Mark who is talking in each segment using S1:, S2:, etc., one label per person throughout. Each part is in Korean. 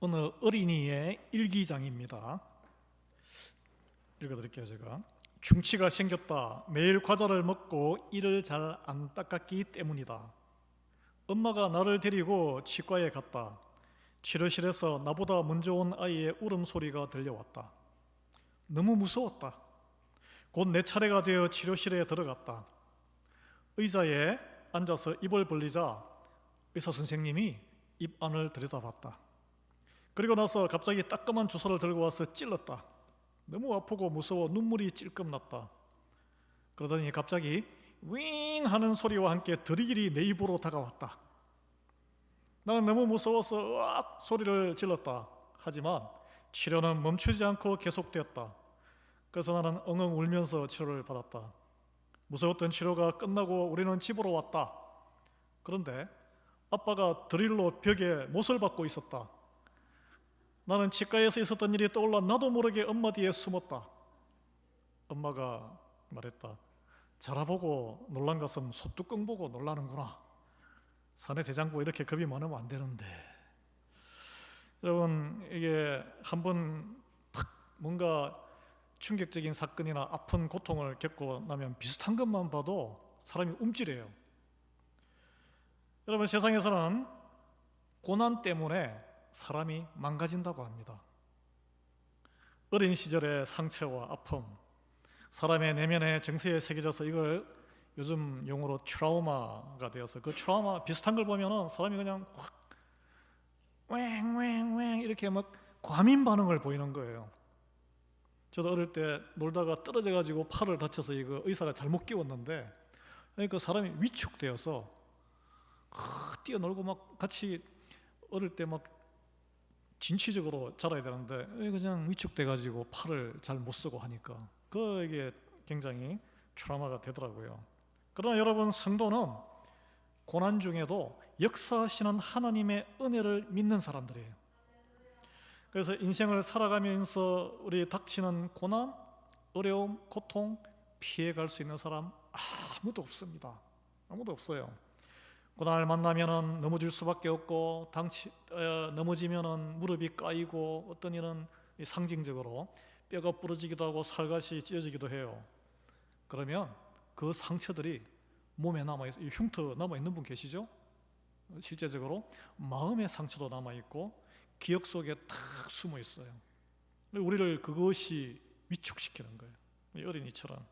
S1: 어느 어린이의 일기장입니다. 읽어드릴게요. 제가 충치가 생겼다. 매일 과자를 먹고 이를 잘 안 닦았기 때문이다. 엄마가 나를 데리고 치과에 갔다. 치료실에서 나보다 먼저 온 아이의 울음소리가 들려왔다. 너무 무서웠다. 곧 내 차례가 되어 치료실에 들어갔다. 의자에 앉아서 입을 벌리자 의사 선생님이 입 안을 들여다봤다. 그리고 나서 갑자기 따끔한 주사를 들고 와서 찔렀다. 너무 아프고 무서워 눈물이 찔끔 났다. 그러더니 갑자기 윙 하는 소리와 함께 드리길이 내 입으로 다가왔다. 나는 너무 무서워서 으악 소리를 질렀다. 하지만 치료는 멈추지 않고 계속되었다. 그래서 나는 엉엉 울면서 치료를 받았다. 무서웠던 치료가 끝나고 우리는 집으로 왔다. 그런데 아빠가 드릴로 벽에 못을 박고 있었다. 나는 치과에서 있었던 일이 떠올라 나도 모르게 엄마 뒤에 숨었다. 엄마가 말했다. 자라보고 놀란 것은 소뚜껑 보고 놀라는구나. 사내 대장부 이렇게 겁이 많으면 안 되는데. 여러분, 이게 한번 팍 뭔가 충격적인 사건이나 아픈 고통을 겪고 나면 비슷한 것만 봐도 사람이 움찔해요. 여러분, 세상에서는 고난 때문에 사람이 망가진다고 합니다. 어린 시절의 상처와 아픔, 사람의 내면의 정서에 새겨져서 이걸 요즘 용어로 트라우마가 되어서 그 트라우마 비슷한 걸 보면은 사람이 그냥 확 왱왱왱 이렇게 막 과민 반응을 보이는 거예요. 저도 어릴 때 놀다가 떨어져 가지고 팔을 다쳐서 이거 의사가 잘못 끼웠는데 그 사람이 위축되어서 뛰어놀고 막 같이 어릴 때 막 진취적으로 자라야 되는데 그냥 위축돼 가지고 팔을 잘 못 쓰고 하니까 그게 굉장히 트라우마가 되더라고요. 그러나 여러분, 성도는 고난 중에도 역사하시는 하나님의 은혜를 믿는 사람들이에요. 그래서 인생을 살아가면서 우리 닥치는 고난, 어려움, 고통 피해갈 수 있는 사람 아무도 없습니다. 아무도 없어요. 고난을 만나면은 넘어질 수밖에 없고 넘어지면은 무릎이 까이고 어떤 일은 상징적으로 뼈가 부러지기도 하고 살갗이 찢어지기도 해요. 그러면 그 상처들이 몸에 남아있어요. 흉터 남아있는 분 계시죠? 실제적으로 마음의 상처도 남아있고 기억 속에 탁 숨어 있어요. 우리를 그것이 위축시키는 거예요. 이 어린이처럼.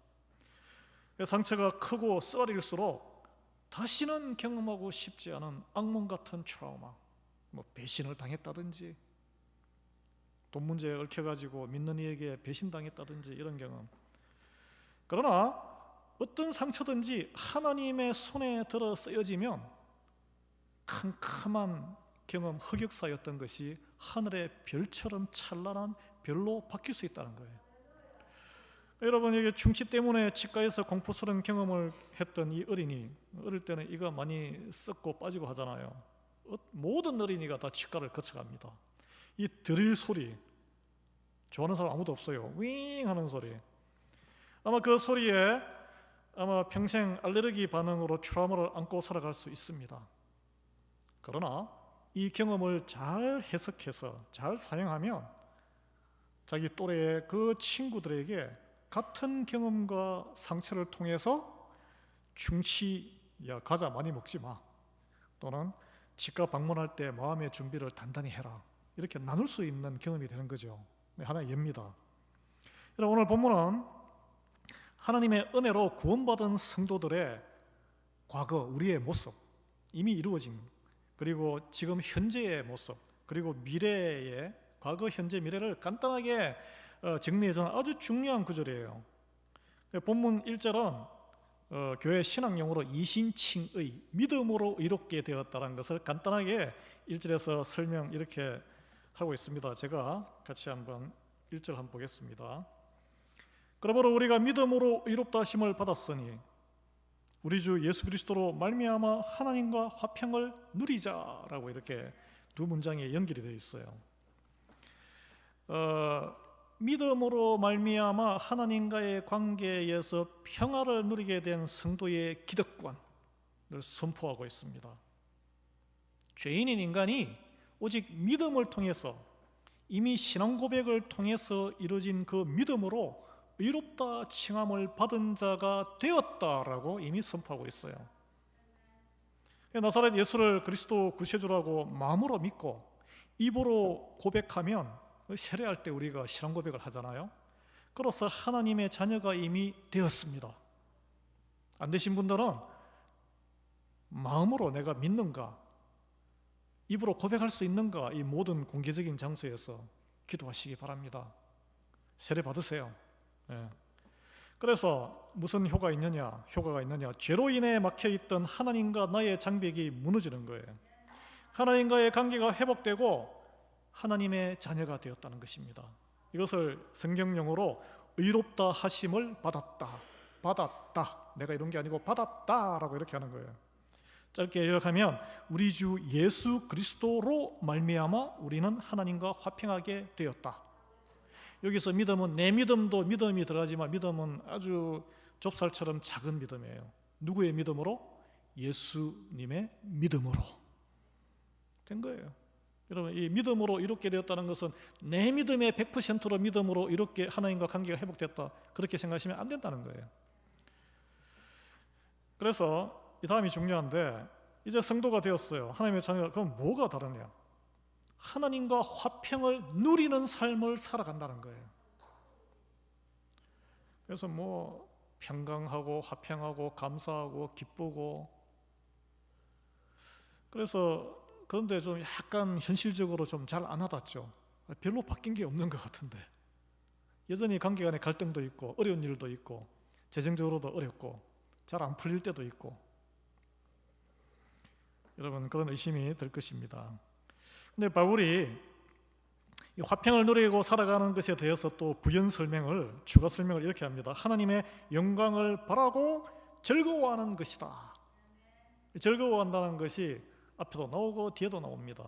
S1: 상처가 크고 쓰라릴수록 다시는 경험하고 싶지 않은 악몽 같은 트라우마, 배신을 당했다든지 돈 문제에 얽혀가지고 믿는 이에게 배신당했다든지 이런 경험. 그러나 어떤 상처든지 하나님의 손에 들어 쓰여지면 캄캄한 경험, 흑역사였던 것이 하늘의 별처럼 찬란한 별로 바뀔 수 있다는 거예요. 여러분, 이게 충치 때문에 치과에서 공포스러운 경험을 했던 이 어린이, 어릴 때는 이가 많이 썩고 빠지고 하잖아요. 모든 어린이가 다 치과를 거쳐갑니다. 이 드릴 소리 좋아하는 사람 아무도 없어요. 윙 하는 소리. 아마 그 소리에 평생 알레르기 반응으로 트라우마를 안고 살아갈 수 있습니다. 그러나 이 경험을 잘 해석해서 잘 사용하면 자기 또래의 그 친구들에게 같은 경험과 상처를 통해서 충치야 과자 많이 먹지 마, 또는 치과 방문할 때 마음의 준비를 단단히 해라, 이렇게 나눌 수 있는 경험이 되는 거죠. 하나의 예입니다. 오늘 본문은 하나님의 은혜로 구원받은 성도들의 과거, 우리의 모습, 이미 이루어진, 그리고 지금 현재의 모습, 그리고 미래의 과거, 현재, 미래를 간단하게 정리해주는 아주 중요한 구절이에요. 본문 1절은 교회 신앙용어로 이신칭의, 믿음으로 의롭게 되었다는 것을 간단하게 1절에서 설명 이렇게 하고 있습니다. 제가 같이 한번 1절 한번 보겠습니다. 그러므로 우리가 믿음으로 의롭다 하심을 받았으니 우리 주 예수 그리스도로 말미암아 하나님과 화평을 누리자라고 이렇게 두 문장에 연결이 되어 있어요. 믿음으로 말미암아 하나님과의 관계에서 평화를 누리게 된 성도의 기득권을 선포하고 있습니다. 죄인인 인간이 오직 믿음을 통해서, 이미 신앙 고백을 통해서 이루어진 그 믿음으로 의롭다 칭함을 받은 자가 되었다라고 이미 선포하고 있어요. 나사렛 예수를 그리스도 구세주라고 마음으로 믿고 입으로 고백하면, 세례할 때 우리가 신앙 고백을 하잖아요. 그로써 하나님의 자녀가 이미 되었습니다. 안 되신 분들은 마음으로 내가 믿는가, 입으로 고백할 수 있는가, 이 모든 공개적인 장소에서 기도하시기 바랍니다. 세례 받으세요. 그래서 무슨 효과가 있느냐? 죄로 인해 막혀있던 하나님과 나의 장벽이 무너지는 거예요. 하나님과의 관계가 회복되고 하나님의 자녀가 되었다는 것입니다. 이것을 성경용어로 의롭다 하심을 받았다. 내가 이런 게 아니고 받았다라고 이렇게 하는 거예요. 짧게 요약하면 우리 주 예수 그리스도로 말미암아 우리는 하나님과 화평하게 되었다. 여기서 믿음은, 내 믿음도 믿음이 들어가지만 믿음은 아주 좁쌀처럼 작은 믿음이에요. 누구의 믿음으로? 예수님의 믿음으로 된 거예요. 여러분, 이 믿음으로 이렇게 되었다는 것은 내 믿음의 100%로 믿음으로 이렇게 하나님과 관계가 회복됐다, 그렇게 생각하시면 안 된다는 거예요. 그래서 이 다음이 중요한데, 이제 성도가 되었어요. 하나님의 자녀가. 그럼 뭐가 다르냐? 하나님과 화평을 누리는 삶을 살아간다는 거예요. 그래서 뭐 평강하고 화평하고 감사하고 기쁘고, 그런데 좀 약간 현실적으로 좀 잘 안 와닿죠. 별로 바뀐 게 없는 것 같은데, 여전히 관계 간에 갈등도 있고 어려운 일도 있고 재정적으로도 어렵고 잘 안 풀릴 때도 있고, 여러분 그런 의심이 들 것입니다. 근데 바울이 이 화평을 누리고 살아가는 것에 대해서 또 추가 설명을 이렇게 합니다. 하나님의 영광을 바라고 즐거워하는 것이다. 즐거워한다는 것이 앞에도 나오고 뒤에도 나옵니다.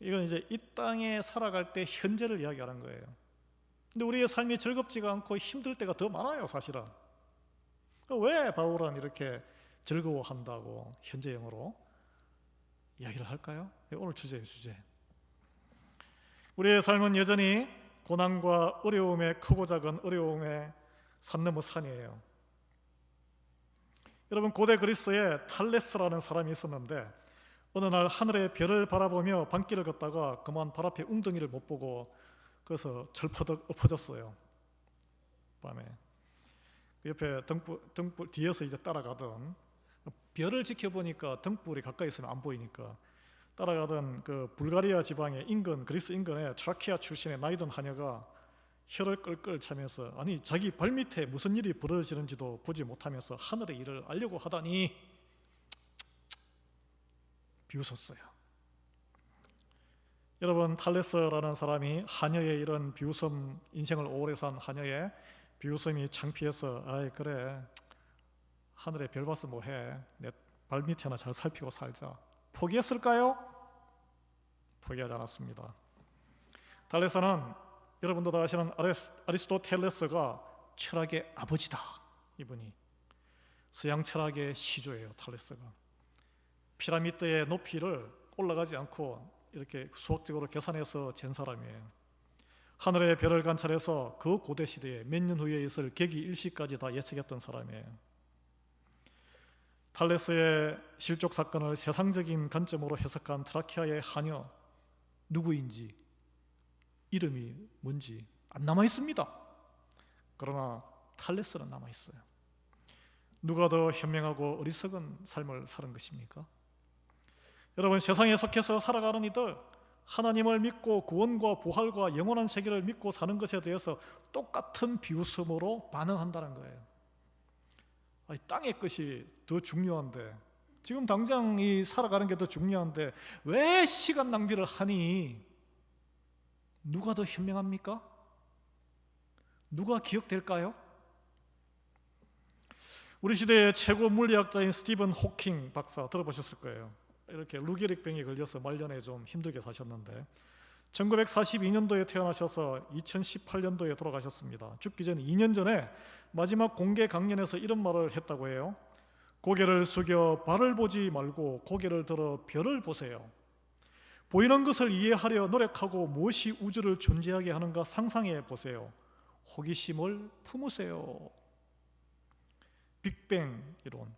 S1: 이건 이제 이 땅에 살아갈 때 현재를 이야기하는 거예요. 근데 우리의 삶이 즐겁지가 않고 힘들 때가 더 많아요, 사실은. 왜 바울은 이렇게 즐거워한다고 현재형으로 이야기를 할까요? 오늘 주제. 우리의 삶은 여전히 고난과 어려움의, 크고 작은 어려움의 산 넘어 산이에요. 여러분, 고대 그리스에 탈레스라는 사람이 있었는데, 어느 날 하늘의 별을 바라보며 밤길을 걷다가 그만 발 앞에 웅덩이를 못 보고 그래서 철퍼덕 엎어졌어요. 밤에 그 옆에 등불 뒤에서 이제 따라가던, 별을 지켜보니까 등불이 가까이 있으면 안 보이니까 따라가던 그 불가리아 지방의 인근, 그리스 인근의 트라키아 출신의 나이든 하녀가 혀를 끌끌 차면서, 아니 자기 발밑에 무슨 일이 벌어지는지도 보지 못하면서 하늘의 일을 알려고 하다니 비웃었어요. 여러분, 탈레스라는 사람이 하녀의 이런 비웃음, 인생을 오래 산 하녀의 비웃음이 창피해서, 아이 그래 하늘에 별 봐서 뭐해, 내 발밑에나 잘 살피고 살자, 포기했을까요? 포기하지 않았습니다. 탈레스는 여러분도 다 아시는 아리스토텔레스가 철학의 아버지다. 이분이 서양 철학의 시조예요. 탈레스가 피라미드의 높이를 올라가지 않고 이렇게 수학적으로 계산해서 잰 사람이에요. 하늘의 별을 관찰해서 그 고대 시대에 몇 년 후에 있을 계기 일시까지 다 예측했던 사람이에요. 탈레스의 실족 사건을 세상적인 관점으로 해석한 트라키아의 하녀, 누구인지, 이름이 뭔지 안 남아있습니다. 그러나 탈레스는 남아있어요. 누가 더 현명하고 어리석은 삶을 사는 것입니까? 여러분, 세상에 속해서 살아가는 이들, 하나님을 믿고 구원과 부활과 영원한 세계를 믿고 사는 것에 대해서 똑같은 비웃음으로 반응한다는 거예요. 아니, 땅의 것이 더 중요한데, 지금 당장 이 살아가는 게 더 중요한데 왜 시간 낭비를 하니? 누가 더 현명합니까? 누가 기억될까요? 우리 시대의 최고 물리학자인 스티븐 호킹 박사 들어보셨을 거예요. 이렇게 루게릭병에 걸려서 말년에 좀 힘들게 사셨는데 1942년도에 태어나셔서 2018년도에 돌아가셨습니다. 죽기 전 2년 전에 마지막 공개 강연에서 이런 말을 했다고 해요. 고개를 숙여 발을 보지 말고 고개를 들어 별을 보세요. 보이는 것을 이해하려 노력하고 무엇이 우주를 존재하게 하는가 상상해 보세요. 호기심을 품으세요. 빅뱅 이론,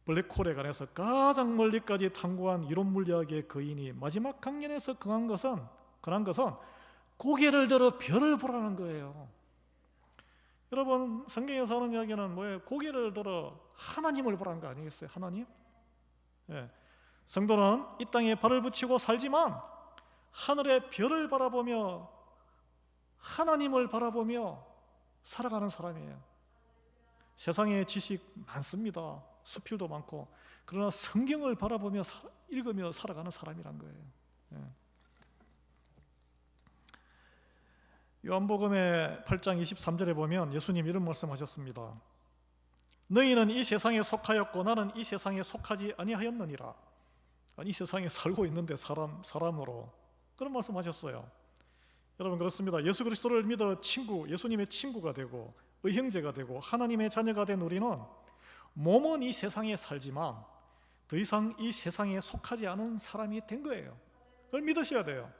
S1: 블랙홀에 관해서 가장 멀리까지 탐구한 이론 물리학의 거인이 마지막 강연에서 권한 것은 고개를 들어 별을 보라는 거예요. 여러분, 성경에서 하는 이야기는 뭐예요? 고개를 들어 하나님을 보라는 거 아니겠어요? 하나님? 예. 성도는 이 땅에 발을 붙이고 살지만 하늘의 별을 바라보며 하나님을 바라보며 살아가는 사람이에요. 세상에 지식 많습니다. 수필도 많고. 그러나 성경을 바라보며 읽으며 살아가는 사람이란 거예요. 예. 요한복음의 8장 23절에 보면 예수님 이런 말씀하셨습니다. 너희는 이 세상에 속하였고 나는 이 세상에 속하지 아니하였느니라. 이 세상에 살고 있는데 사람으로 그런 말씀하셨어요. 여러분, 그렇습니다. 예수 그리스도를 믿어 예수님의 친구가 되고 의형제가 되고 하나님의 자녀가 된 우리는 몸은 이 세상에 살지만 더 이상 이 세상에 속하지 않은 사람이 된 거예요. 그걸 믿으셔야 돼요.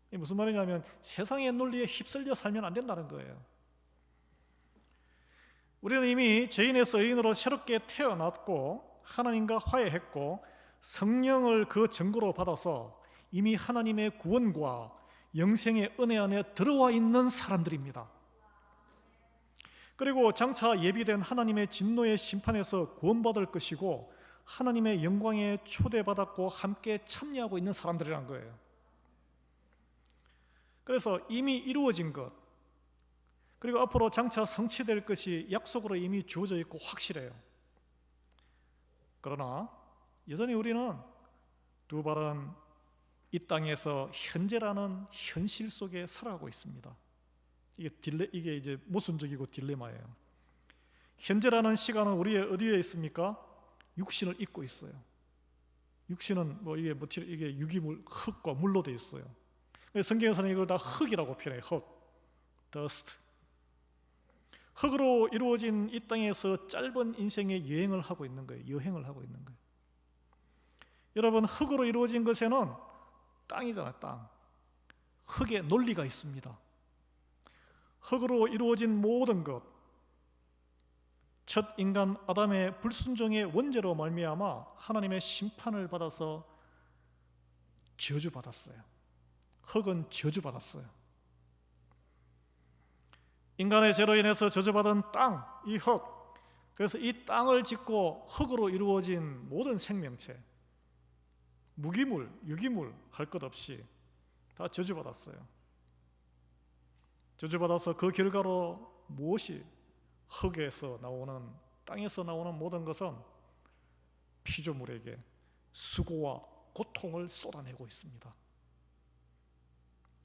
S1: 이게 무슨 말이냐면 세상의 논리에 휩쓸려 살면 안 된다는 거예요. 우리는 이미 죄인에서 의인으로 새롭게 태어났고 하나님과 화해했고 성령을 그 증거로 받아서 이미 하나님의 구원과 영생의 은혜 안에 들어와 있는 사람들입니다. 그리고 장차 예비된 하나님의 진노의 심판에서 구원받을 것이고 하나님의 영광에 초대받았고 함께 참여하고 있는 사람들이란 거예요. 그래서 이미 이루어진 것, 그리고 앞으로 장차 성취될 것이 약속으로 이미 주어져 있고 확실해요. 그러나 여전히 우리는 두 발은 이 땅에서 현재라는 현실 속에 살아가고 있습니다. 이게 이제 모순적이고 딜레마예요. 현재라는 시간은 우리의 어디에 있습니까? 육신을 입고 있어요. 육신은 이게 유기물, 흙과 물로 되어 있어요. 성경에서는 이걸 다 흙이라고 표현해요. 흙, dust. 흙으로 이루어진 이 땅에서 짧은 인생의 여행을 하고 있는 거예요. 여러분, 흙으로 이루어진 것에는 땅이잖아요. 땅. 흙에 논리가 있습니다. 흙으로 이루어진 모든 것, 첫 인간 아담의 불순종의 원죄로 말미암아 하나님의 심판을 받아서 저주받았어요. 흙은 저주받았어요. 인간의 죄로 인해서 저주받은 땅, 이 흙. 그래서 이 땅을 짓고 흙으로 이루어진 모든 생명체, 무기물, 유기물 할 것 없이 다 저주받았어요. 저주받아서 그 결과로 무엇이 흙에서 나오는, 땅에서 나오는 모든 것은 피조물에게 수고와 고통을 쏟아내고 있습니다.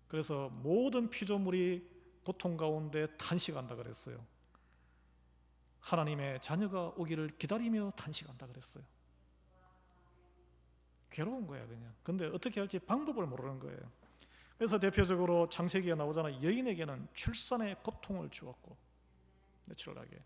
S1: 그래서 모든 피조물이 고통 가운데 탄식한다 그랬어요. 하나님의 자녀가 오기를 기다리며 탄식한다 그랬어요. 괴로운 거야 그냥. 근데 어떻게 할지 방법을 모르는 거예요. 그래서 대표적으로 창세기에 나오잖아요. 여인에게는 출산의 고통을 주었고 내추럴하게,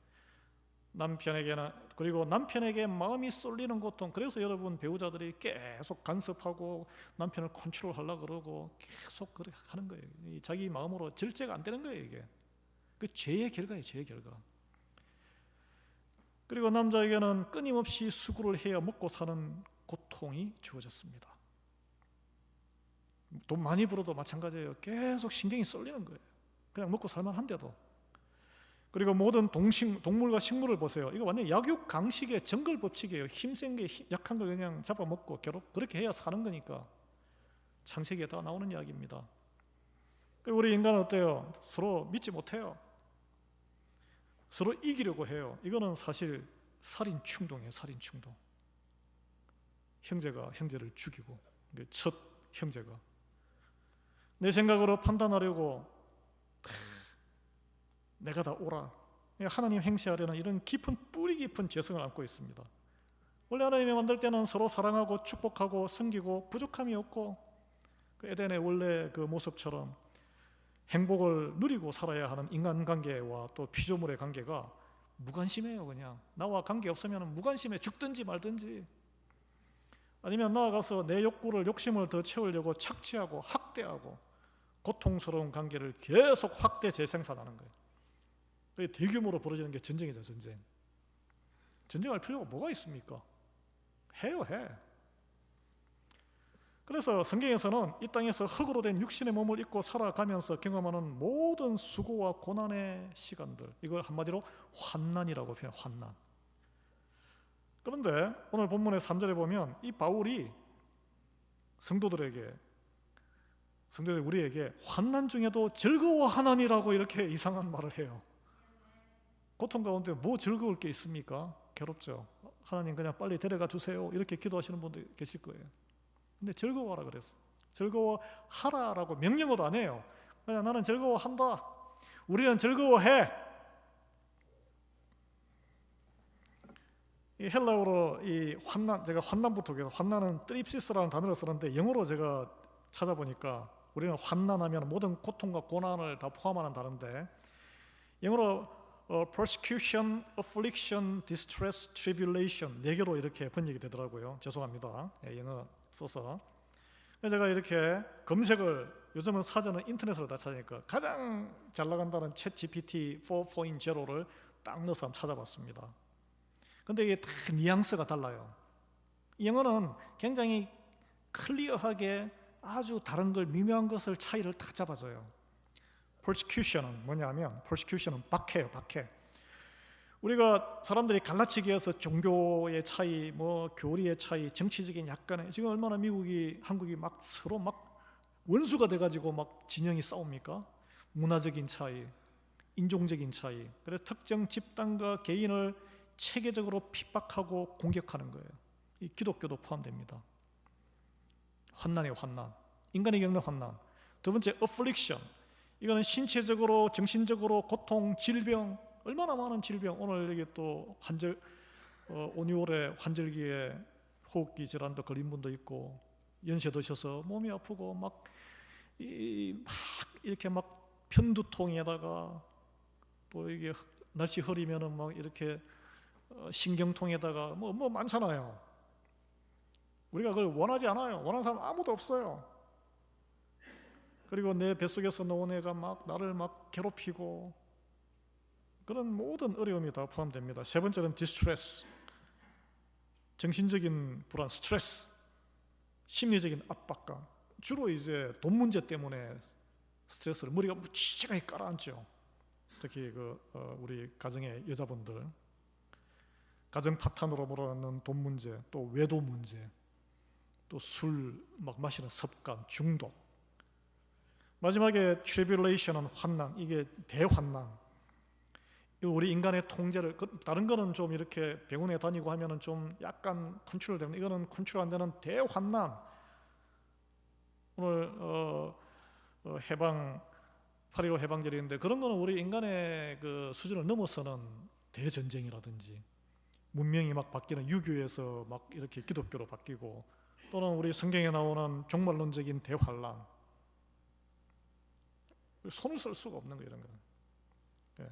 S1: 그리고 남편에게 마음이 쏠리는 고통. 그래서 여러분, 배우자들이 계속 간섭하고 남편을 컨트롤하려고 그러고 계속 그렇게 하는 거예요. 자기 마음으로 절제가 안 되는 거예요. 이게 그 죄의 결과예요. 죄의 결과. 그리고 남자에게는 끊임없이 수고를 해야 먹고 사는 고통이 주어졌습니다. 돈 많이 벌어도 마찬가지예요. 계속 신경이 쏠리는 거예요. 그냥 먹고 살만한데도. 그리고 모든 동물과 식물을 보세요. 이거 완전 약육강식의 정글 법칙이에요. 힘센 게 약한 걸 그냥 잡아먹고 그렇게 해야 사는 거니까. 창세기에 다 나오는 이야기입니다. 그리고 우리 인간은 어때요? 서로 믿지 못해요. 서로 이기려고 해요. 이거는 사실 살인 충동이에요. 살인 충동. 형제가 형제를 죽이고, 첫 형제가 내 생각으로 판단하려고 내가 다 옳아, 하나님 행세하려는 이런 뿌리 깊은 죄성을 안고 있습니다. 원래 하나님이 만들 때는 서로 사랑하고 축복하고 섬기고 부족함이 없고 그 에덴의 원래 그 모습처럼 행복을 누리고 살아야 하는 인간관계와 또 피조물의 관계가 무관심해요. 그냥 나와 관계 없으면 무관심해. 죽든지 말든지. 아니면 나아가서 내 욕심을 더 채우려고 착취하고 학대하고 고통스러운 관계를 계속 확대 재생산하는 거예요. 그게 대규모로 벌어지는 게 전쟁이죠. 전쟁할 필요가 뭐가 있습니까? 해요. 그래서 성경에서는 이 땅에서 흙으로 된 육신의 몸을 입고 살아가면서 경험하는 모든 수고와 고난의 시간들, 이걸 한마디로 환난이라고 표현해요. 환난. 그런데 오늘 본문의 3절에 보면 이 바울이 성도들에게 우리에게 환난 중에도 즐거워하나니라고 이렇게 이상한 말을 해요. 고통 가운데 뭐 즐거울 게 있습니까? 괴롭죠. 하나님 그냥 빨리 데려가 주세요, 이렇게 기도하시는 분도 계실 거예요. 근데 즐거워하라 그랬어. 즐거워하라라고 명령어도 안 해요. 그냥 나는 즐거워한다, 우리는 즐거워해. 이 헬라어로 이 환난, 제가 환난부터 계속, 환난은 트립시스라는 단어를 썼는데 영어로 제가 찾아보니까 우리는 환난하면 모든 고통과 고난을 다 포함하는 단어인데, 영어로 persecution, affliction, distress, tribulation 4개로 이렇게 번역이 되더라고요. 죄송합니다. 영어 써서. 제가 이렇게 검색을, 요즘은 사전은 인터넷으로 다 찾으니까 가장 잘 나간다는 챗 GPT 4.0를 딱 넣어서 한번 찾아봤습니다. 근데 이게 다 뉘앙스가 달라요. 영어는 굉장히 클리어하게 아주 다른 걸, 미묘한 것을, 차이를 다 잡아줘요. persecution은 뭐냐면, persecution은 박해예요. 박해. 우리가 사람들이 갈라치기해서 종교의 차이, 뭐 교리의 차이, 정치적인 약간의, 지금 얼마나 미국이, 한국이 막 서로 막 원수가 돼가지고 막 진영이 싸웁니까? 문화적인 차이, 인종적인 차이. 그래서 특정 집단과 개인을 체계적으로 핍박하고 공격하는 거예요. 이 기독교도 포함됩니다. 환난이에요. 환난. 인간이 겪는 환난. 두 번째, affliction. 이거는 신체적으로, 정신적으로 고통, 질병, 얼마나 많은 질병. 오늘 여기 또 5, 6월에 환절기에 호흡기 질환도 걸린 분도 있고, 연세 드셔서 몸이 아프고 막 이렇게 막 편두통에다가 또 이게 날씨 흐리면은 막 이렇게 신경통에다가 뭐 많잖아요. 우리가 그걸 원하지 않아요. 원하는 사람 아무도 없어요. 그리고 내 뱃속에서 나온 애가 막 나를 막 괴롭히고, 그런 모든 어려움이 다 포함됩니다. 세 번째는 distress, 정신적인 불안, 스트레스, 심리적인 압박감. 주로 이제 돈 문제 때문에 스트레스를 머리가 무지하게 깔아앉죠. 특히 우리 가정의 여자분들, 가정 파탄으로 몰아넣는 돈 문제, 또 외도 문제, 또 술 막 마시는 습관, 중독. 마지막에 tribulation은 환난, 이게 대환난. 우리 인간의 통제를, 다른 거는 좀 이렇게 병원에 다니고 하면은 좀 약간 컨트롤 되는, 이거는 컨트롤 안 되는 대환난. 오늘 8.15 해방절인데, 그런 거는 우리 인간의 그 수준을 넘어서는 대전쟁이라든지, 문명이 막 바뀌는 유교에서 막 이렇게 기독교로 바뀌고, 또는 우리 성경에 나오는 종말론적인 대환란. 손을 쓸 수가 없는 거예요, 이런 거는. 예.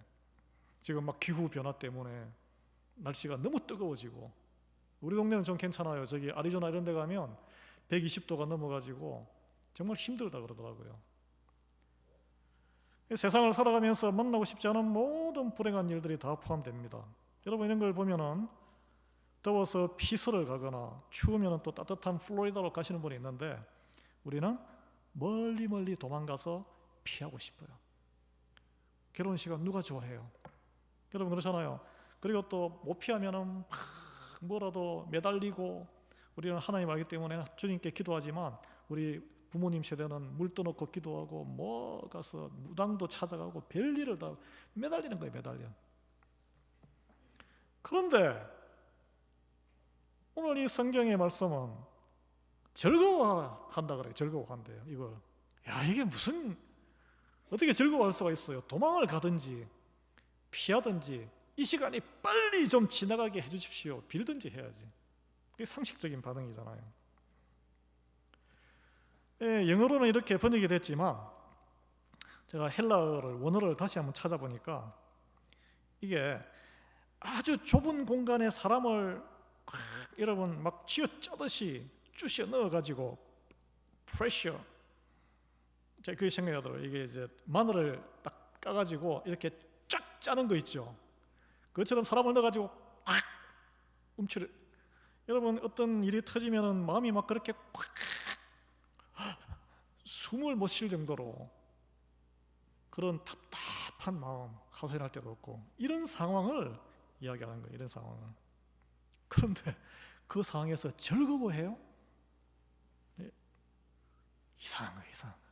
S1: 지금 막 기후 변화 때문에 날씨가 너무 뜨거워지고, 우리 동네는 좀 괜찮아요. 저기 아리조나 이런 데 가면 120도가 넘어가지고 정말 힘들다 그러더라고요. 세상을 살아가면서 만나고 싶지 않은 모든 불행한 일들이 다 포함됩니다. 여러분, 이런 걸 보면은 더워서 피서를 가거나 추우면 또 따뜻한 플로리다로 가시는 분이 있는데, 우리는 멀리 도망가서 피하고 싶어요. 괴로운 시간 누가 좋아해요? 여러분 그렇잖아요. 그리고 또 못 피하면은 뭐라도 매달리고, 우리는 하나님 알기 때문에 주님께 기도하지만, 우리 부모님 세대는 물 떠놓고 기도하고 뭐 가서 무당도 찾아가고 별일을 다 매달리는 거예요. 매달려. 그런데 오늘 이 성경의 말씀은 즐거워한다 그래요. 즐거워한대요. 이걸, 야, 이게 무슨, 어떻게 즐거워할 수가 있어요? 도망을 가든지 피하든지 이 시간이 빨리 좀 지나가게 해주십시오, 빌든지 해야지. 이게 상식적인 반응이잖아요. 영어로는 이렇게 번역이 됐지만, 제가 헬라어를, 원어를 다시 한번 찾아보니까 이게 아주 좁은 공간에 사람을 여러분 막 쥐어짜듯이 쑤셔 넣어가지고 프레셔, 제가 그게 생각이 나더라고요. 이게 이제 마늘을 딱 까가지고 이렇게 쫙 짜는 거 있죠. 그것처럼 사람을 넣어가지고 꽉 움츠려. 여러분, 어떤 일이 터지면은 마음이 막 그렇게 꽉 숨을 못 쉴 정도로 그런 답답한 마음, 하소연할 때도 없고, 이런 상황을 이야기하는 거예요. 이런 상황을. 그런데 그 상황에서 즐거워해요? 예. 이상한 거예요. 이상한 거예요.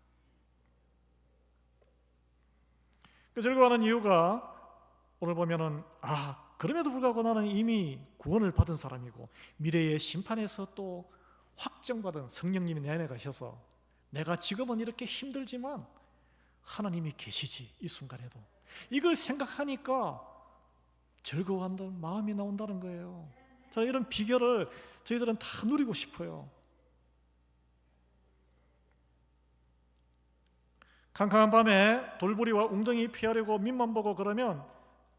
S1: 그 즐거워하는 이유가 오늘 보면은 그럼에도 불구하고 나는 이미 구원을 받은 사람이고 미래의 심판에서 또 확정받은 성령님이 내 안에 가셔서 내가 지금은 이렇게 힘들지만 하나님이 계시지, 이 순간에도. 이걸 생각하니까 즐거워한다는 마음이 나온다는 거예요. 자, 이런 비결을 저희들은 다 누리고 싶어요. 캄캄한 밤에 돌부리와 웅덩이 피하려고 밑만 보고 그러면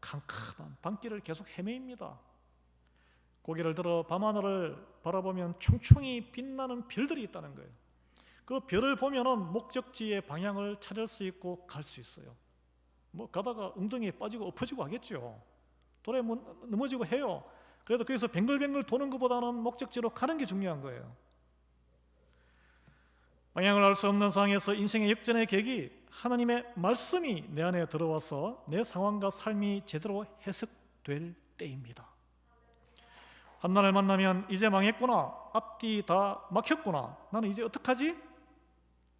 S1: 캄캄한 밤길을 계속 헤매입니다. 고개를 들어 밤하늘을 바라보면 총총히 빛나는 별들이 있다는 거예요. 그 별을 보면은 목적지의 방향을 찾을 수 있고 갈 수 있어요. 뭐 가다가 웅덩이에 빠지고 엎어지고 하겠죠. 돌에 넘어지고 해요. 그래도 거기서 뱅글뱅글 도는 것보다는 목적지로 가는 게 중요한 거예요. 방향을 알 수 없는 상황에서 인생의 역전의 계기, 하나님의 말씀이 내 안에 들어와서 내 상황과 삶이 제대로 해석될 때입니다. 환난을 만나면 이제 망했구나, 앞뒤 다 막혔구나, 나는 이제 어떡하지?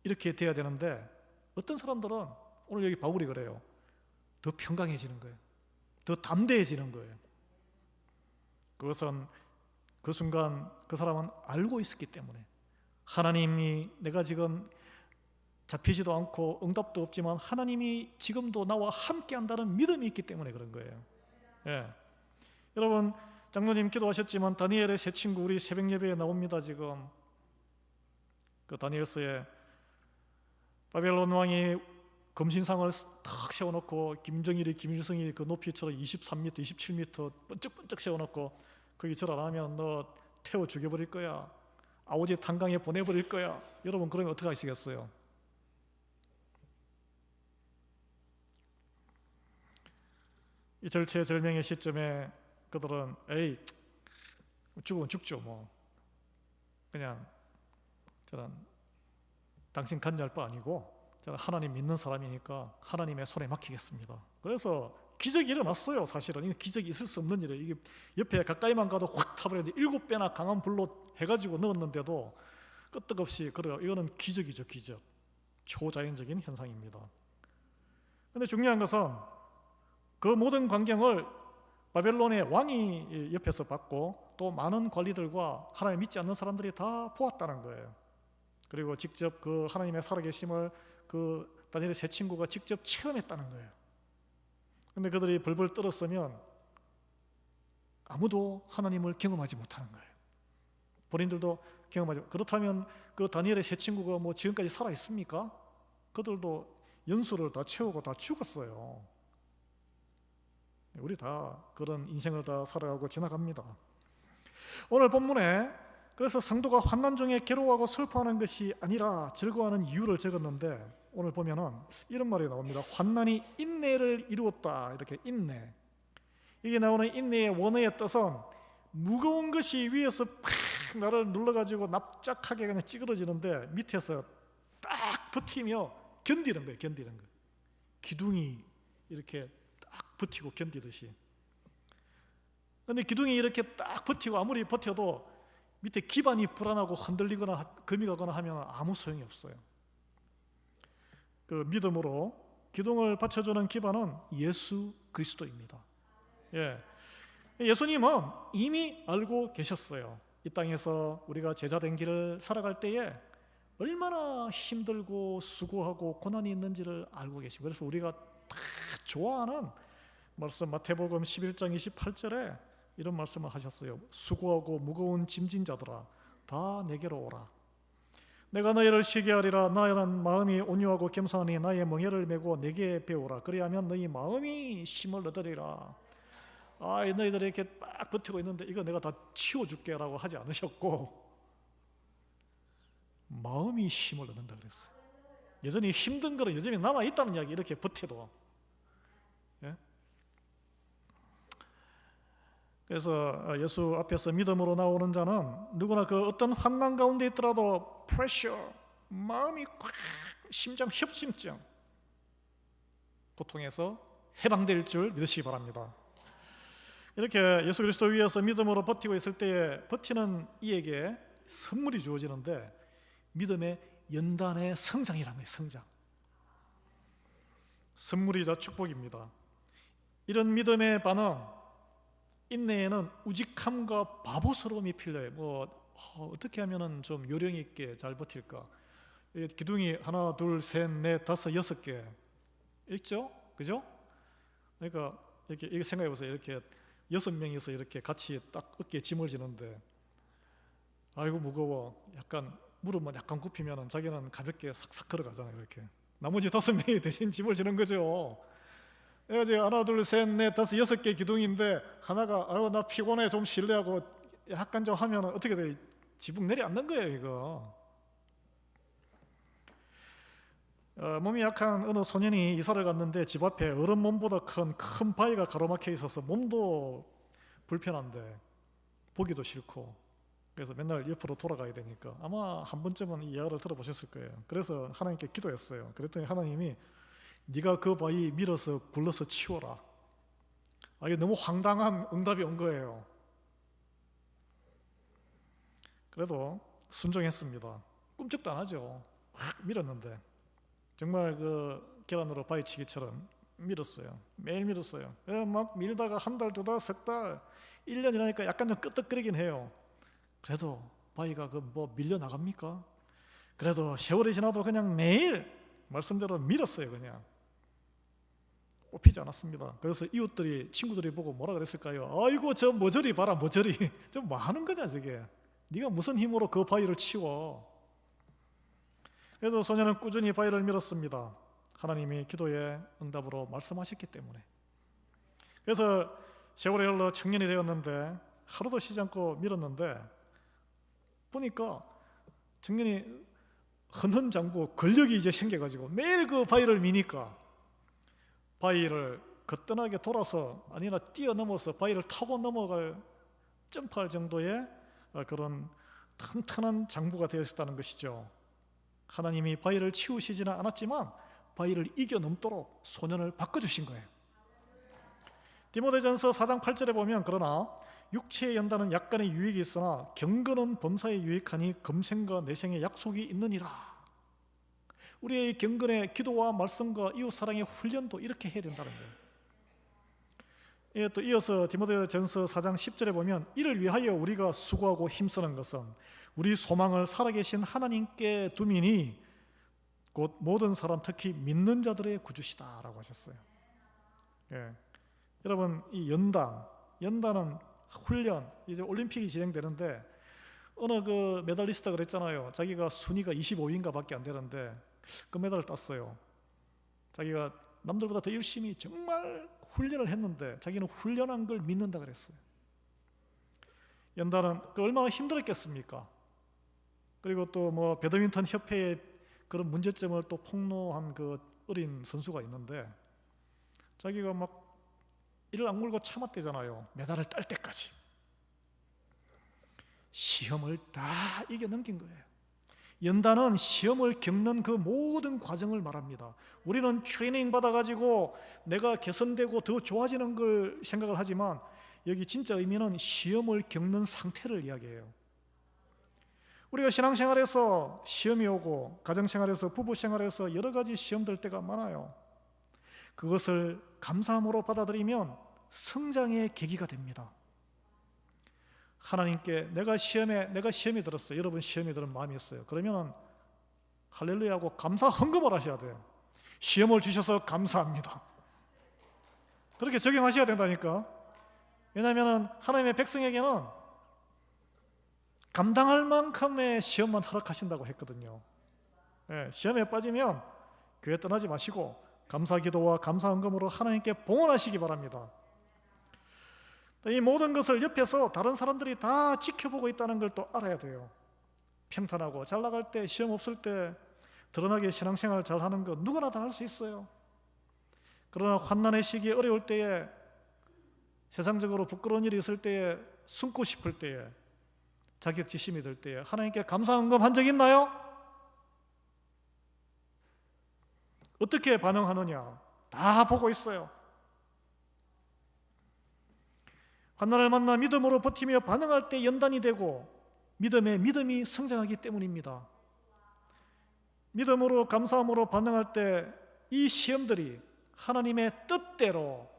S1: 이렇게 돼야 되는데 어떤 사람들은 오늘 여기 바울이 그래요. 더 평강해지는 거예요. 더 담대해지는 거예요. 그것은 그 순간 그 사람은 알고 있었기 때문에, 하나님이 내가 지금 잡히지도 않고 응답도 없지만 하나님이 지금도 나와 함께 한다는 믿음이 있기 때문에 그런 거예요. 예. 여러분, 장로님 기도하셨지만 다니엘의 세 친구 우리 새벽 예배에 나옵니다. 지금 그 다니엘서에 바벨론 왕이 금신상을 탁 세워놓고 김정일이 김일성이 그 높이처럼 23m, 27m 번쩍번쩍 세워놓고 거기 절 안 하면 너 태워 죽여버릴 거야, 아오지 탄강에 보내버릴 거야. 여러분, 그러면 어떻게 하시겠어요? 이 절체절명의 시점에 그들은 에이, 죽으면 죽죠, 뭐 그냥 저는 당신 간여할 바 아니고 저는 하나님 믿는 사람이니까 하나님의 손에 맡기겠습니다. 그래서 기적이 일어났어요. 사실은 이거 기적이 있을 수 없는 일이에요. 이게 옆에 가까이만 가도 확 타버렸는데 7배나 강한 불로 해가지고 넣었는데도 끄떡없이. 그래요. 이거는 기적이죠. 기적. 초자연적인 현상입니다. 그런데 중요한 것은 그 모든 광경을 바벨론의 왕이 옆에서 봤고 또 많은 관리들과 하나님 믿지 않는 사람들이 다 보았다는 거예요. 그리고 직접 그 하나님의 살아계심을 그 다니엘의 세 친구가 직접 체험했다는 거예요. 근데 그들이 벌벌 떨었으면 아무도 하나님을 경험하지 못하는 거예요. 본인들도 경험하지. 그렇다면 그 다니엘의 세 친구가 뭐 지금까지 살아 있습니까? 그들도 연수를 다 채우고 다 죽었어요. 우리 다 그런 인생을 다 살아가고 지나갑니다. 오늘 본문에 그래서 성도가 환난 중에 괴로워하고 슬퍼하는 것이 아니라 즐거워하는 이유를 적었는데, 오늘 보면은 이런 말이 나옵니다. 환난이 인내를 이루었다. 이렇게 인내. 이게 나오는 인내의 원어의 뜻은 무거운 것이 위에서 팍 나를 눌러가지고 납작하게 그냥 찌그러지는데 밑에서 딱 버티며 견디는 거예요. 견디는 거. 기둥이 이렇게 딱 버티고 견디듯이. 근데 기둥이 이렇게 딱 버티고 아무리 버텨도 밑에 기반이 불안하고 흔들리거나 금이 가거나 하면 아무 소용이 없어요. 그 믿음으로 기둥을 받쳐주는 기반은 예수 그리스도입니다. 예. 예수님은 이미 알고 계셨어요. 이 땅에서 우리가 제자된 길을 살아갈 때에 얼마나 힘들고 수고하고 고난이 있는지를 알고 계시고, 그래서 우리가 다 좋아하는 말씀 마태복음 11장 28절에 이런 말씀을 하셨어요. 수고하고 무거운 짐진 자들아 다 내게로 오라. 내가 너희를 쉬게 하리라. 나는 마음이 온유하고 겸손하니 나의 멍에를 메고 내게 배우라. 그리하면 너희 마음이 쉼을 얻으리라. 너희들이 이렇게 막 버티고 있는데 이거 내가 다 치워줄게 라고 하지 않으셨고, 마음이 힘을 얻는다 그랬어요. 여전히 힘든 거는 여전히 남아있다는 이야기, 이렇게 버텨도. 예? 그래서 예수 앞에서 믿음으로 나오는 자는 누구나 그 어떤 환난 가운데 있더라도 프레셔, 마음이 꽉, 심장 협심증, 고통에서 해방될 줄 믿으시기 바랍니다. 이렇게 예수 그리스도 위에서 믿음으로 버티고 있을 때에 버티는 이에게 선물이 주어지는데 믿음의 연단의 성장이라는 거예요. 성장. 선물이자 축복입니다. 이런 믿음의 반응, 인내에는 우직함과 바보스러움이 필요해요. 어떻게 하면은 좀 요령 있게 잘 버틸까? 기둥이 하나, 둘, 셋, 넷, 다섯, 6개 있죠? 그죠? 그러니까 이렇게 생각해 보세요. 이렇게 6명이서 이렇게 같이 딱 어깨에 짐을 지는데, 아이고 무거워. 약간 무릎만 약간 굽히면은 자기는 가볍게 싹싹 걸어가잖아요. 이렇게 나머지 5명이 대신 짐을 지는 거죠. 그래서 하나, 둘, 셋, 넷, 다섯, 6개 기둥인데 하나가 아이고 나 피곤해 좀 쉴래 하고 약간 좀 하면 어떻게 돼? 지붕 내려앉는 거예요. 이거. 몸이 약한 어느 소년이 이사를 갔는데 집 앞에 어른 몸보다 큰 바위가 가로막혀 있어서 몸도 불편한데 보기도 싫고, 그래서 맨날 옆으로 돌아가야 되니까 아마 한 번쯤은 이 이야기를 들어보셨을 거예요. 그래서 하나님께 기도했어요. 그랬더니 하나님이 네가 그 바위 밀어서 굴러서 치워라. 이게 너무 황당한 응답이 온 거예요. 그래도 순종했습니다. 꿈쩍도 안 하죠. 확 밀었는데 정말 그 계란으로 바위치기처럼 밀었어요. 매일 밀었어요. 막 밀다가 한 달, 두 달, 석 달, 1년 지나니까 약간 좀 끄떡거리긴 해요. 그래도 바위가 밀려 나갑니까? 그래도 세월이 지나도 그냥 매일 말씀대로 밀었어요. 그냥 뽑히지 않았습니다. 그래서 이웃들이, 친구들이 보고 뭐라 그랬을까요? 아이고 저 모조리 봐라, 모조리. 저 뭐 하는 거냐 저게. 네가 무슨 힘으로 그 바위를 치워. 그래도 소년은 꾸준히 바위를 밀었습니다. 하나님이 기도의 응답으로 말씀하셨기 때문에. 그래서 세월이 흘러 청년이 되었는데 하루도 쉬지 않고 밀었는데 보니까 청년이 헌헌장구 근력이 이제 생겨가지고 매일 그 바위를 미니까 바위를 거뜬하게 돌아서 아니나 뛰어넘어서 바위를 타고 넘어갈, 점프할 정도의 그런 튼튼한 장부가 되었다는 것이죠. 하나님이 바위를 치우시지는 않았지만 바위를 이겨넘도록 소년을 바꿔주신 거예요. 디모데전서 4장 8절에 보면 그러나 육체의 연단은 약간의 유익이 있으나 경건은 범사에 유익하니 금생과 내생의 약속이 있느니라. 우리의 경건의 기도와 말씀과 이웃사랑의 훈련도 이렇게 해야 된다는 거예요. 또 이어서 디모데전서 4장 10절에 보면 이를 위하여 우리가 수고하고 힘쓰는 것은 우리 소망을 살아계신 하나님께 두미니 곧 모든 사람 특히 믿는 자들의 구주시다 라고 하셨어요. 여러분 이 연단은 훈련, 이제 올림픽이 진행되는데 어느 그 메달리스트가 그랬잖아요. 자기가 순위가 25위인가 밖에 안 되는데 그 메달을 땄어요. 자기가 남들보다 더 열심히 정말 훈련을 했는데 자기는 훈련한 걸 믿는다 그랬어요. 연단은 얼마나 힘들었겠습니까? 그리고 또 배드민턴 협회의 그런 문제점을 또 폭로한 그 어린 선수가 있는데 자기가 막 이를 악물고 참았대잖아요. 메달을 딸 때까지. 시험을 다 이겨 넘긴 거예요. 연단은 시험을 겪는 그 모든 과정을 말합니다. 우리는 트레이닝 받아가지고 내가 개선되고 더 좋아지는 걸 생각을 하지만 여기 진짜 의미는 시험을 겪는 상태를 이야기해요. 우리가 신앙생활에서 시험이 오고 가정생활에서 부부생활에서 여러 가지 시험 들 때가 많아요. 그것을 감사함으로 받아들이면 성장의 계기가 됩니다. 하나님께 내가 시험이 들었어요. 여러분 시험이 들은 마음이 있어요. 그러면 할렐루야 하고 감사 헌금을 하셔야 돼요. 시험을 주셔서 감사합니다. 그렇게 적용하셔야 된다니까. 왜냐하면 하나님의 백성에게는 감당할 만큼의 시험만 허락하신다고 했거든요. 시험에 빠지면 교회 떠나지 마시고 감사기도와 감사헌금으로 하나님께 봉헌하시기 바랍니다. 이 모든 것을 옆에서 다른 사람들이 다 지켜보고 있다는 걸 또 알아야 돼요. 평탄하고 잘 나갈 때, 시험 없을 때 드러나게 신앙생활 잘 하는 거 누구나 다 할 수 있어요. 그러나 환난의 시기에, 어려울 때에, 세상적으로 부끄러운 일이 있을 때에, 숨고 싶을 때에, 자격지심이 들 때에 하나님께 감사헌금 한 적 있나요? 어떻게 반응하느냐 다 보고 있어요. 환난을 만나 믿음으로 버티며 반응할 때 연단이 되고 믿음이 성장하기 때문입니다. 믿음으로 감사함으로 반응할 때 이 시험들이 하나님의 뜻대로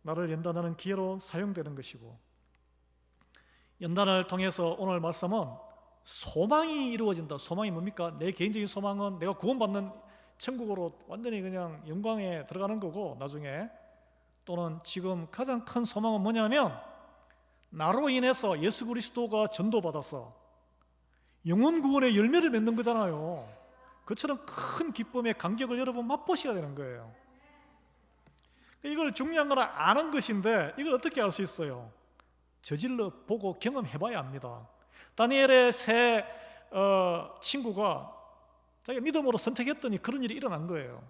S1: 나를 연단하는 기회로 사용되는 것이고, 연단을 통해서 오늘 말씀은 소망이 이루어진다. 소망이 뭡니까? 내 개인적인 소망은 내가 구원받는 천국으로 완전히 그냥 영광에 들어가는 거고, 나중에 또는 지금 가장 큰 소망은 뭐냐면 나로 인해서 예수 그리스도가 전도받아서 영혼 구원의 열매를 맺는 거잖아요. 그처럼 큰 기쁨의 감격을 여러분 맛보셔야 되는 거예요. 이걸 중요한 건 아는 것인데 이걸 어떻게 알 수 있어요? 저질러 보고 경험해봐야 합니다. 다니엘의 세 친구가 자기가 믿음으로 선택했더니 그런 일이 일어난 거예요.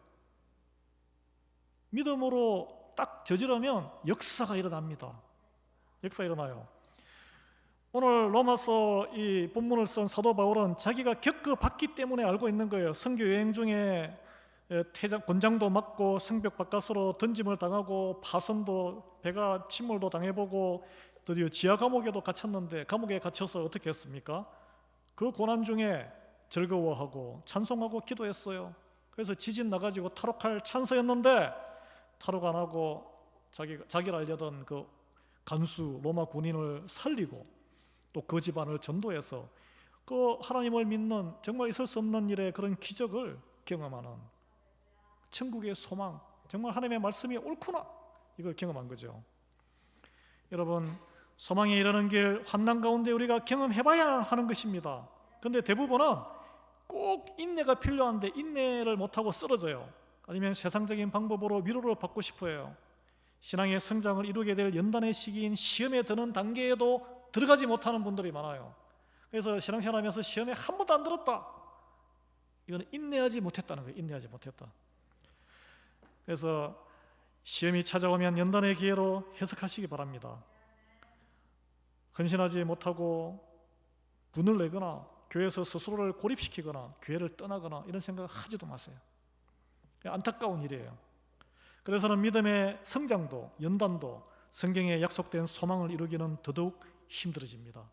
S1: 믿음으로 딱 저지르면 역사가 일어납니다. 역사가 일어나요. 오늘 로마서 이 본문을 쓴 사도 바울은 자기가 겪어봤기 때문에 알고 있는 거예요. 선교 여행 중에 권장도 맞고 성벽 바깥으로 던짐을 당하고 파선도, 배가 침몰도 당해보고 드디어 지하 감옥에도 갇혔는데, 감옥에 갇혀서 어떻게 했습니까? 그 고난 중에 즐거워하고 찬송하고 기도했어요. 그래서 지진 나가지고 탈옥할 찬스였는데 탈옥 안 하고 자기를 알려던 그 간수 로마 군인을 살리고 또 그 집안을 전도해서 그 하나님을 믿는, 정말 있을 수 없는 일의 그런 기적을 경험하는, 천국의 소망, 정말 하나님의 말씀이 옳구나, 이걸 경험한 거죠. 여러분, 소망에 이르는 길, 환난 가운데 우리가 경험해봐야 하는 것입니다. 그런데 대부분은 꼭 인내가 필요한데 인내를 못하고 쓰러져요. 아니면 세상적인 방법으로 위로를 받고 싶어해요. 신앙의 성장을 이루게 될 연단의 시기인 시험에 드는 단계에도 들어가지 못하는 분들이 많아요. 그래서 신앙생활하면서 시험에 한 번도 안 들었다, 이거는 인내하지 못했다는 거예요. 인내하지 못했다. 그래서 시험이 찾아오면 연단의 기회로 해석하시기 바랍니다. 헌신하지 못하고 분을 내거나 교회에서 스스로를 고립시키거나 교회를 떠나거나 이런 생각을 하지도 마세요. 안타까운 일이에요. 그래서는 믿음의 성장도, 연단도, 성경에 약속된 소망을 이루기는 더더욱 힘들어집니다.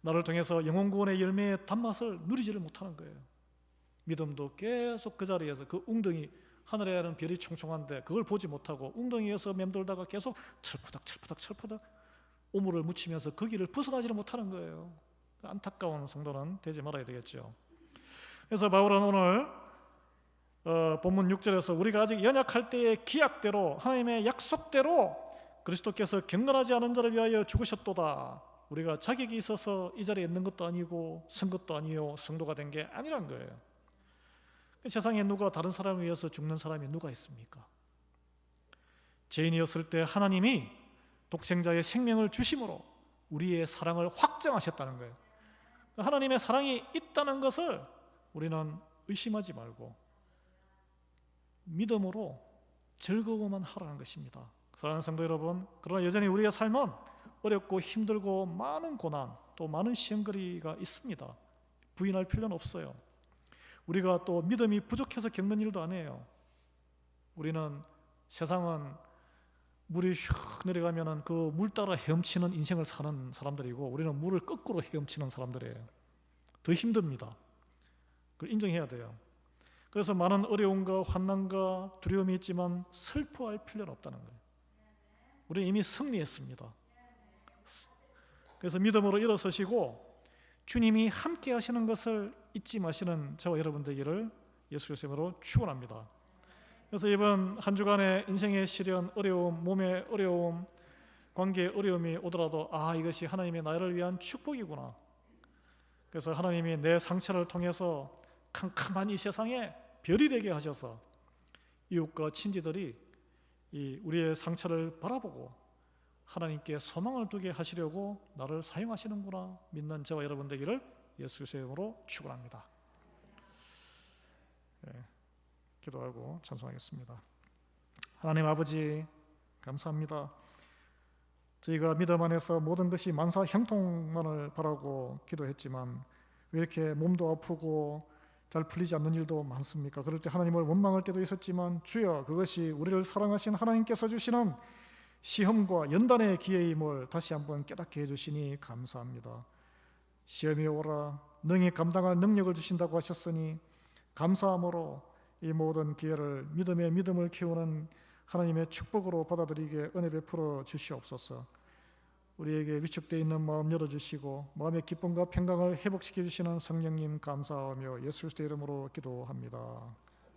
S1: 나를 통해서 영혼 구원의 열매의 단맛을 누리지를 못하는 거예요. 믿음도 계속 그 자리에서, 그 웅덩이, 하늘에는 별이 총총한데 그걸 보지 못하고 웅덩이에서 맴돌다가 계속 철푸덕 오물을 묻히면서 거기를 벗어나지를 못하는 거예요. 안타까운 성도는 되지 말아야 되겠죠. 그래서 바울은 오늘 본문 6절에서 우리가 아직 연약할 때의 기약대로, 하나님의 약속대로 그리스도께서 경건하지 않은 자를 위하여 죽으셨도다. 우리가 자격이 있어서 이 자리에 있는 것도 아니고 선 것도 아니요 성도가 된 게 아니란 거예요. 세상에 누가 다른 사람을 위해서 죽는 사람이 누가 있습니까? 죄인이었을 때 하나님이 독생자의 생명을 주심으로 우리의 사랑을 확정하셨다는 거예요. 하나님의 사랑이 있다는 것을 우리는 의심하지 말고 믿음으로 즐거워만 하라는 것입니다. 사랑하는 성도 여러분, 그러나 여전히 우리의 삶은 어렵고 힘들고 많은 고난, 또 많은 시험거리가 있습니다. 부인할 필요는 없어요. 우리가 또 믿음이 부족해서 겪는 일도 아니에요. 우리는, 세상은 물이 슉 내려가면은 그 물 따라 헤엄치는 인생을 사는 사람들이고 우리는 물을 거꾸로 헤엄치는 사람들이에요. 더 힘듭니다. 그걸 인정해야 돼요. 그래서 많은 어려움과 환난과 두려움이 있지만 슬퍼할 필요는 없다는 거예요. 우리는 이미 승리했습니다. 그래서 믿음으로 일어서시고 주님이 함께 하시는 것을 잊지 마시는 저와 여러분 되기를 예수 그리스도의 이름으로 축원합니다. 그래서 이번 한 주간의 인생의 시련, 어려움, 몸의 어려움, 관계의 어려움이 오더라도 이것이 하나님의 나를 위한 축복이구나. 그래서 하나님이 내 상처를 통해서 캄캄한 이 세상에 별이 되게 하셔서 이웃과 친지들이 우리의 상처를 바라보고 하나님께 소망을 두게 하시려고 나를 사용하시는구나 믿는 저와 여러분 되기를 예수 그리스도의 이름으로 축원합니다. 기도하고 찬송하겠습니다. 하나님 아버지 감사합니다. 저희가 믿음 안에서 모든 것이 만사 형통만을 바라고 기도했지만 왜 이렇게 몸도 아프고 잘 풀리지 않는 일도 많습니까? 그럴 때 하나님을 원망할 때도 있었지만 주여, 그것이 우리를 사랑하신 하나님께서 주시는 시험과 연단의 기회임을 다시 한번 깨닫게 해주시니 감사합니다. 시험이 오라 능히 감당할 능력을 주신다고 하셨으니 감사함으로 이 모든 기회를 믿음의 믿음을 키우는 하나님의 축복으로 받아들이게 은혜 베풀어 주시옵소서. 우리에게 위축되어 있는 마음 열어주시고 마음의 기쁨과 평강을 회복시켜 주시는 성령님 감사하며 예수 그리스도의 이름으로 기도합니다.